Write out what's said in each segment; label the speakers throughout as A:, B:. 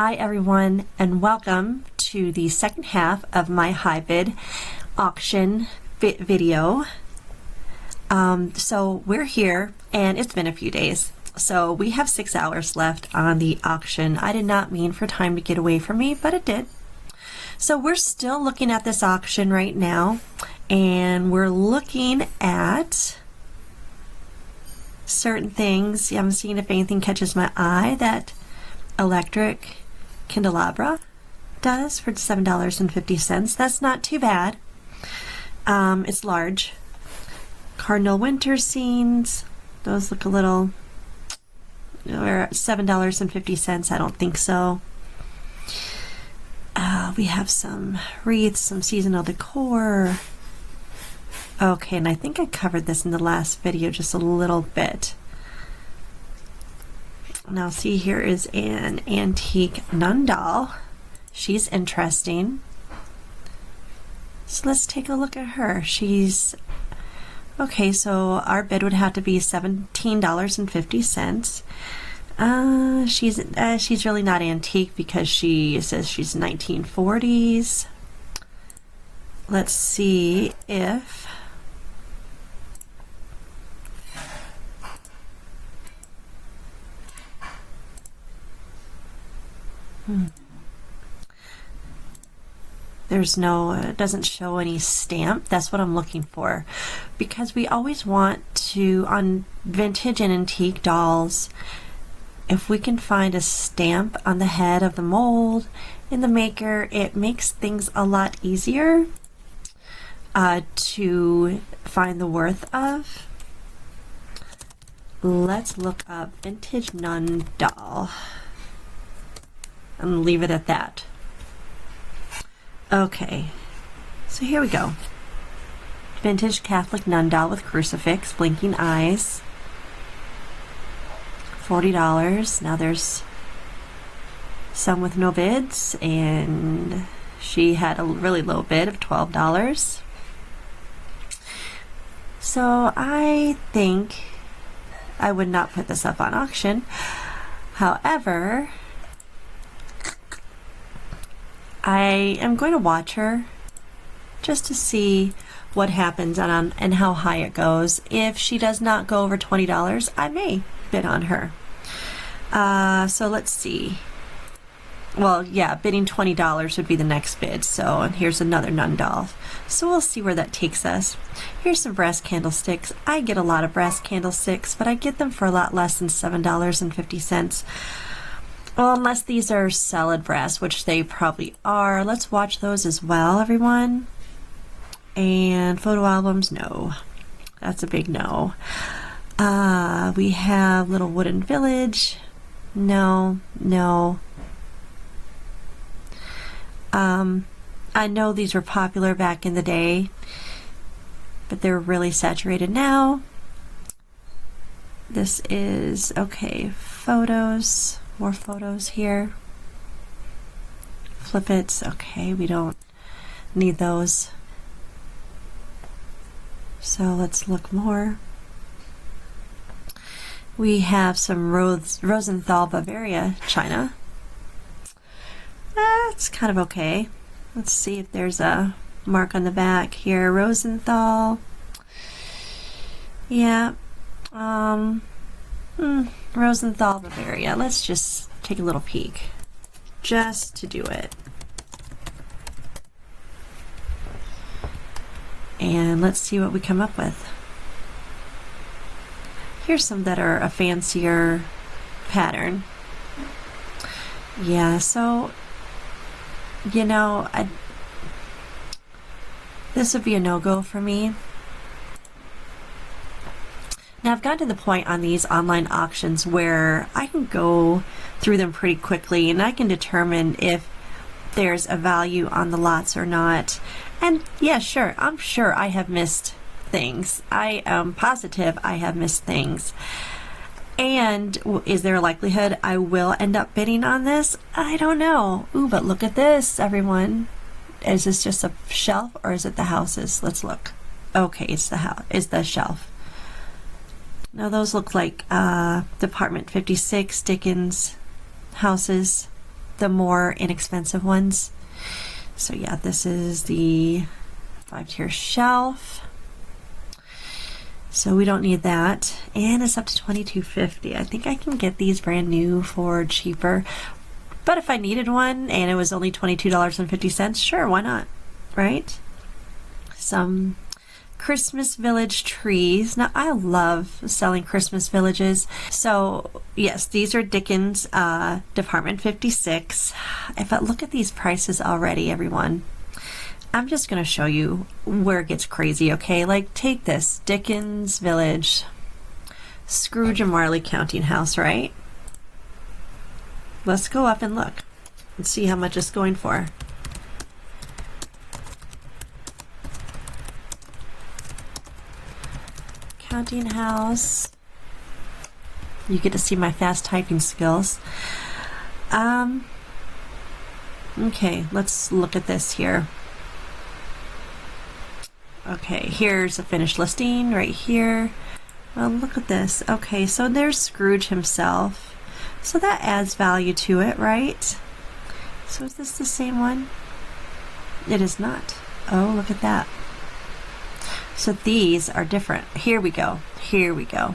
A: Hi everyone, and welcome to the second half of my Hibid auction video. So we're here and it's been a few days. So we have 6 hours left on the auction. I did not mean for time to get away from me, but it did. So we're still looking at this auction right now, and we're looking at certain things. I'm seeing if anything catches my eye. That electric candelabra does for $7.50. That's not too bad. It's large. Cardinal winter scenes, those look a little, or $7.50. I don't think so. We have some wreaths, some seasonal decor. Okay, and I think I covered this in the last video just a little bit. Now see, here is an antique nun doll. She's interesting. So let's take a look at her. She's okay, so our bid would have to be $17.50. She's really not antique because she says she's 1940s. Let's see if there's no, it doesn't show any stamp. That's what I'm looking for, because we always want to, on vintage and antique dolls, if we can find a stamp on the head of the mold in the maker, it makes things a lot easier to find the worth of. Let's look up vintage nun doll and leave it at that. Okay, so here we go. Vintage Catholic nun doll with crucifix, blinking eyes. $40. Now there's some with no bids, and she had a really low bid of $12. So I think I would not put this up on auction. However, I am going to watch her just to see what happens and how high it goes. If she does not go over $20, I may bid on her. So let's see. Well, yeah, bidding $20 would be the next bid. So, and here's another nun doll. So we'll see where that takes us. Here's some brass candlesticks. I get a lot of brass candlesticks, but I get them for a lot less than $7.50. Well, unless these are solid brass, which they probably are. Let's watch those as well, everyone. And photo albums, no. That's a big no. We have Little Wooden Village. No, no. I know these were popular back in the day, but they're really saturated now. This is, okay, photos. More photos here. Flip it. Okay, we don't need those. So let's look more. We have some Rosenthal Bavaria china. That's kind of okay. Let's see if there's a mark on the back here. Rosenthal. Yeah. Rosenthal Bavaria. Let's just take a little peek just to do it. And let's see what we come up with. Here's some that are a fancier pattern. Yeah, so, you know, this would be a no-go for me. Now, I've gotten to the point on these online auctions where I can go through them pretty quickly and I can determine if there's a value on the lots or not. And yeah, sure, I'm sure I have missed things. I am positive I have missed things. And is there a likelihood I will end up bidding on this? I don't know. Ooh, but look at this, everyone. Is this just a shelf or is it the houses? Let's look. Okay, it's the house. It's the shelf. Now those look like Department 56 Dickens houses. the more inexpensive ones. So yeah, this is the 5-tier shelf. So we don't need that. And it's up to $22.50. I think I can get these brand new for cheaper. But if I needed one and it was only $22.50, sure, why not? Right? Some Christmas village trees. Now, I love selling Christmas villages. So, yes, these are Dickens Department 56. If I look at these prices already, everyone, I'm just going to show you where it gets crazy, okay? Like, take this Dickens Village, Scrooge and Marley counting house, right? Let's go up and look and see how much it's going for. Counting house. You get to see my fast typing skills. Okay, let's look at this here. Okay, here's a finished listing right here. Well, look at this. Okay, so there's Scrooge himself. So that adds value to it, right? So is this the same one? It is not. Oh, look at that. So these are different. Here we go. Here we go.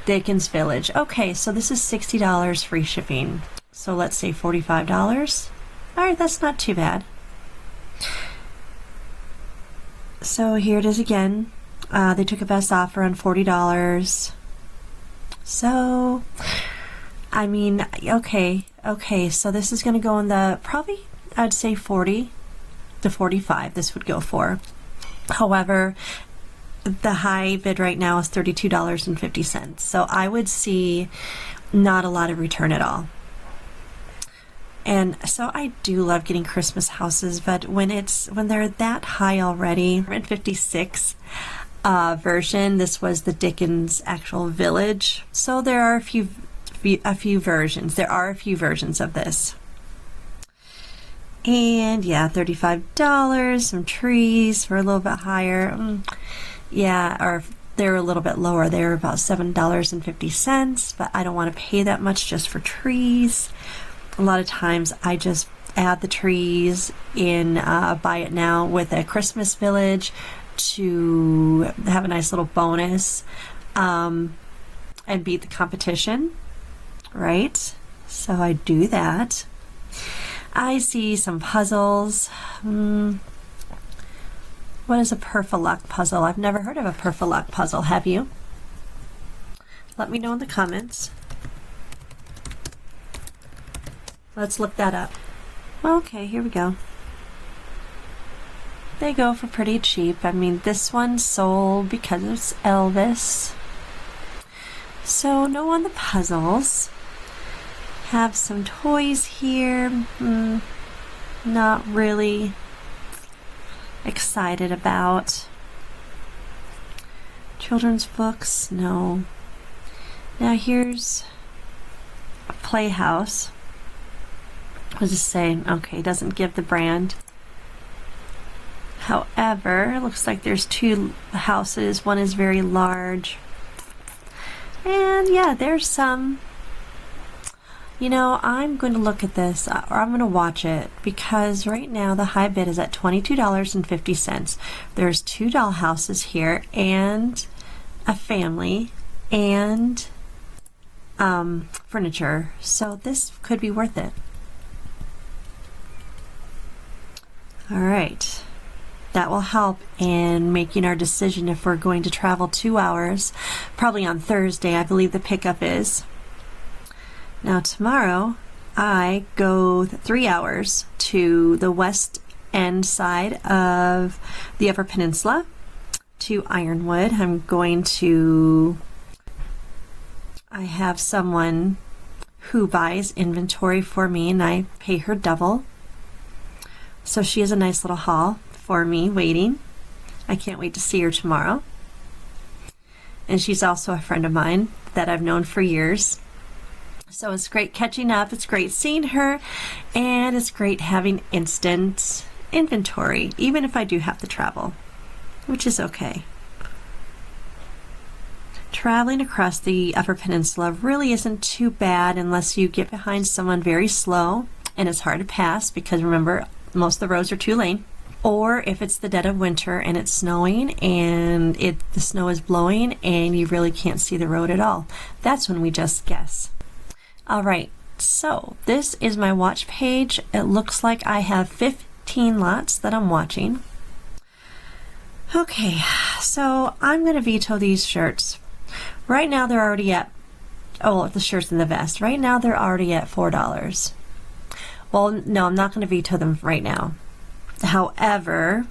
A: Dickens Village. Okay, so this is $60 free shipping. So let's say $45. All right, that's not too bad. So here it is again. They took a best offer on $40. So, I mean, okay, so this is going to go in the, probably, I'd say 40 to 45 this would go for. However, the high bid right now is $32.50. So I would see not a lot of return at all. And so I do love getting Christmas houses, but when they're that high already, in 56 version, this was the Dickens actual village. So there are a few versions. There are a few versions of this. And yeah, $35. Some trees were a little bit higher. Yeah, or they're a little bit lower. They're about $7.50, but I don't want to pay that much just for trees. A lot of times I just add the trees in Buy It Now with a Christmas village to have a nice little bonus and beat the competition, right? So I do that. I see some puzzles. What is a Perfoluck puzzle? I've never heard of a Perfoluck puzzle. Have you? Let me know in the comments. Let's look that up. Okay, here we go. They go for pretty cheap. I mean, this one sold because it's Elvis. So, no on the puzzles. Have some toys here. Not really excited about. Children's books, no. Now here's a Playhouse. What does it say? Okay, it doesn't give the brand. However, it looks like there's two houses. One is very large. And yeah, there's some. You know, I'm going to look at this, or I'm going to watch it, because right now the high bid is at $22.50. There's two doll houses here, and a family, and furniture. So this could be worth it. All right. That will help in making our decision if we're going to travel 2 hours, probably on Thursday, I believe the pickup is. Now tomorrow, I go 3 hours to the west end side of the Upper Peninsula to Ironwood. I have someone who buys inventory for me and I pay her double. So she has a nice little haul for me waiting. I can't wait to see her tomorrow. And she's also a friend of mine that I've known for years. So it's great catching up, it's great seeing her, and it's great having instant inventory, even if I do have to travel, which is okay. Traveling across the Upper Peninsula really isn't too bad unless you get behind someone very slow and it's hard to pass because remember, most of the roads are 2-lane. Or if it's the dead of winter and it's snowing and the snow is blowing and you really can't see the road at all. That's when we just guess. All right, so this is my watch page. It looks like I have 15 lots that I'm watching. Okay, so I'm going to veto these shirts. Right now they're already at, oh, the shirts and the vest. Right now they're already at $4. Well, no, I'm not going to veto them right now. However,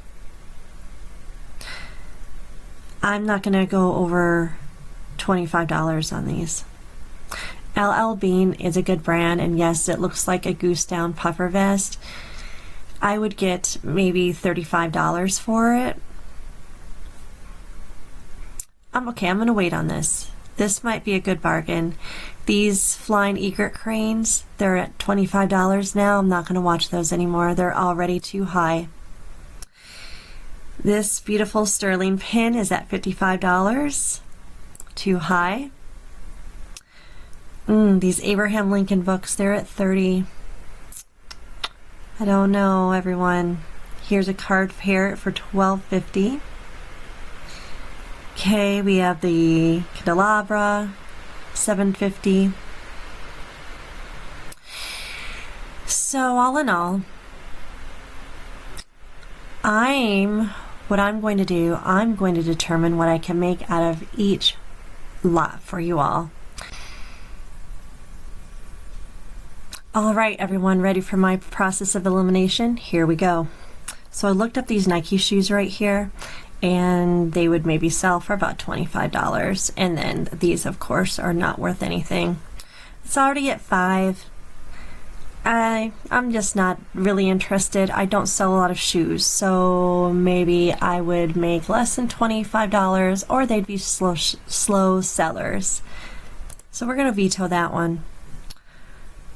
A: I'm not going to go over $25 on these. LL Bean is a good brand, and yes, it looks like a goose down puffer vest. I would get maybe $35 for it. I'm going to wait on this. This might be a good bargain. These flying egret cranes, they're at $25 now. I'm not going to watch those anymore. They're already too high. This beautiful sterling pin is at $55. Too high. These Abraham Lincoln books, they're at $30. I don't know, everyone. Here's a card parrot for $12.50. Okay, we have the candelabra, $7.50. So all in all, what I'm going to do, I'm going to determine what I can make out of each lot for you all. All right, everyone, ready for my process of elimination? Here we go. So I looked up these Nike shoes right here, and they would maybe sell for about $25. And then these, of course, are not worth anything. It's already at $5. I'm just not really interested. I don't sell a lot of shoes, so maybe I would make less than $25, or they'd be slow sellers. So we're going to veto that one.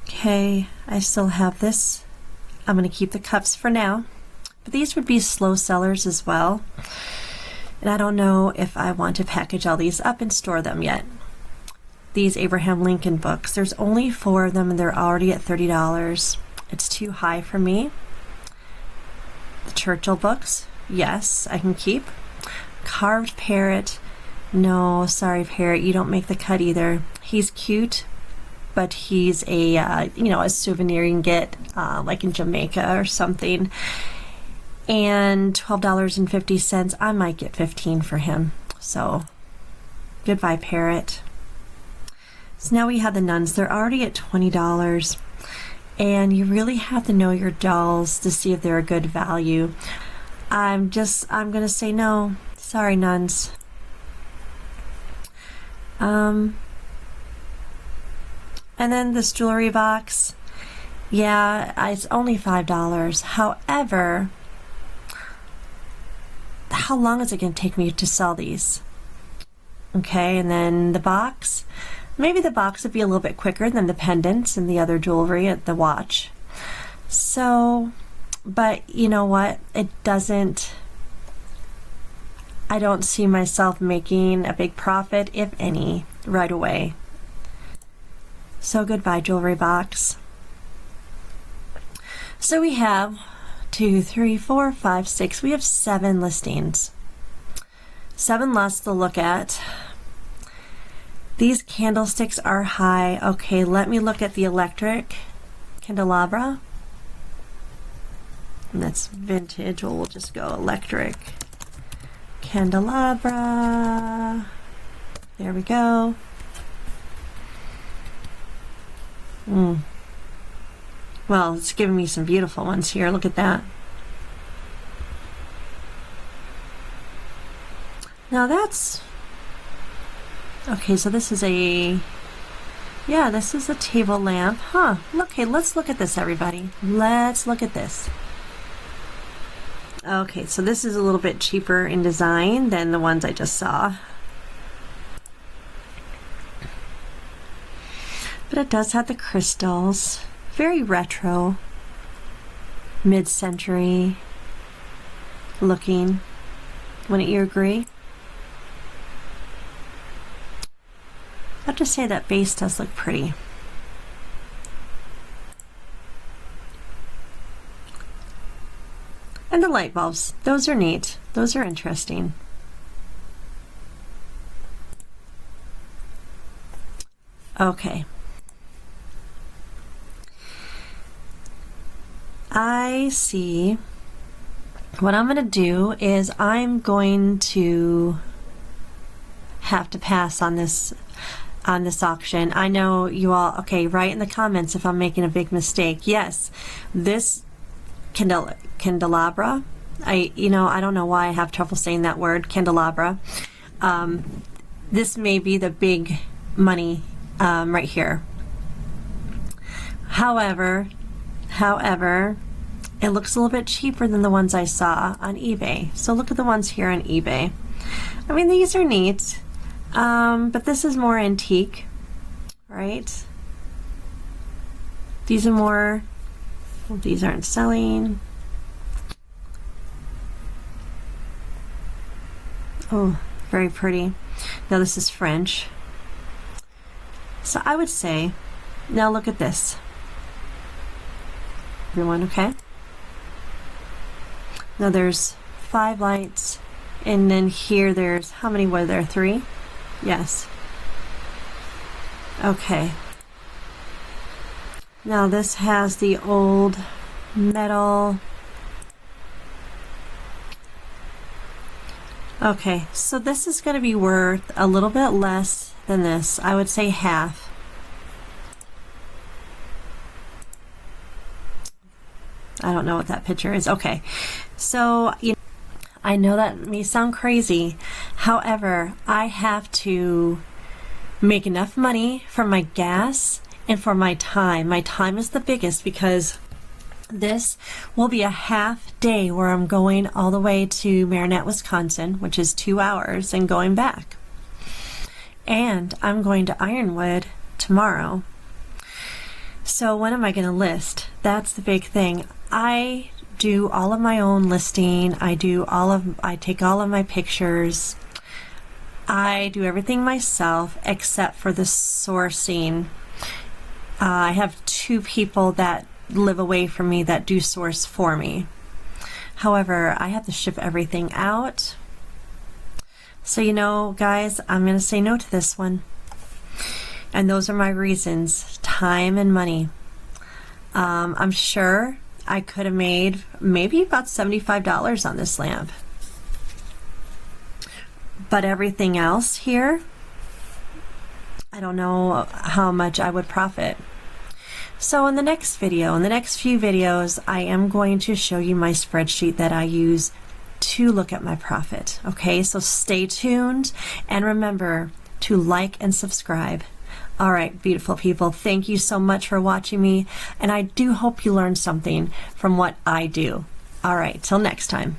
A: Okay, I still have this. I'm going to keep the cups for now. But these would be slow sellers as well. And I don't know if I want to package all these up and store them yet. These Abraham Lincoln books, there's only 4 of them and they're already at $30. It's too high for me. The Churchill books, yes, I can keep. Carved parrot, no, sorry parrot, you don't make the cut either. He's cute, but he's a a souvenir you can get like in Jamaica or something. And $12.50, I might get $15 for him. So goodbye, parrot. So now we have the nuns. They're already at $20. And you really have to know your dolls to see if they're a good value. I'm gonna say no. Sorry, nuns. And then this jewelry box. Yeah, it's only $5. However, how long is it going to take me to sell these? Okay, and then the box. Maybe the box would be a little bit quicker than the pendants and the other jewelry at the watch. So, but you know what? I don't see myself making a big profit, if any, right away. So goodbye, jewelry box. So we have 2, 3, 4, 5, 6. We have 7 listings. 7 lots to look at. These candlesticks are high. Okay, let me look at the electric candelabra. And that's vintage. Well, we'll just go electric candelabra. There we go. Well, it's giving me some beautiful ones here. Look at that. Now that's... Okay, so this is a... Yeah, this is a table lamp. Huh. Okay, let's look at this, everybody. Let's look at this. Okay, so this is a little bit cheaper in design than the ones I just saw. But it does have the crystals. Very retro, mid-century looking. Wouldn't you agree? I'll just say that base does look pretty. And the light bulbs, those are neat. Those are interesting. Okay. I see. What I'm going to do is I'm going to have to pass on this auction. I know you all, okay, write in the comments if I'm making a big mistake. Yes, this candelabra, I don't know why I have trouble saying that word, candelabra. This may be the big money right here. However, it looks a little bit cheaper than the ones I saw on eBay. So look at the ones here on eBay. I mean, these are neat, but this is more antique, right? These are more, well, these aren't selling. Oh, very pretty. Now this is French. So I would say, now look at this. Everyone, okay? Now there's 5 lights, and then here there's, how many were there? 3? Yes. Okay. Now this has the old metal. Okay, so this is going to be worth a little bit less than this. I would say half. I don't know what that picture is. Okay, so I know that may sound crazy. However, I have to make enough money for my gas and for my time. My time is the biggest because this will be a half day where I'm going all the way to Marinette, Wisconsin, which is 2 hours, and going back. And I'm going to Ironwood tomorrow. So when am I going to list? That's the big thing. I do all of my own listing. I take all of my pictures. I do everything myself except for the sourcing. I have 2 people that live away from me that do source for me. However, I have to ship everything out. So guys, I'm going to say no to this one. And those are my reasons: time and money. I'm sure I could have made maybe about $75 on this lamp. But everything else here, I don't know how much I would profit. So in the next video, in the next few videos, I am going to show you my spreadsheet that I use to look at my profit. Okay, so stay tuned and remember to like and subscribe. All right, beautiful people, thank you so much for watching me, and I do hope you learned something from what I do. All right, till next time.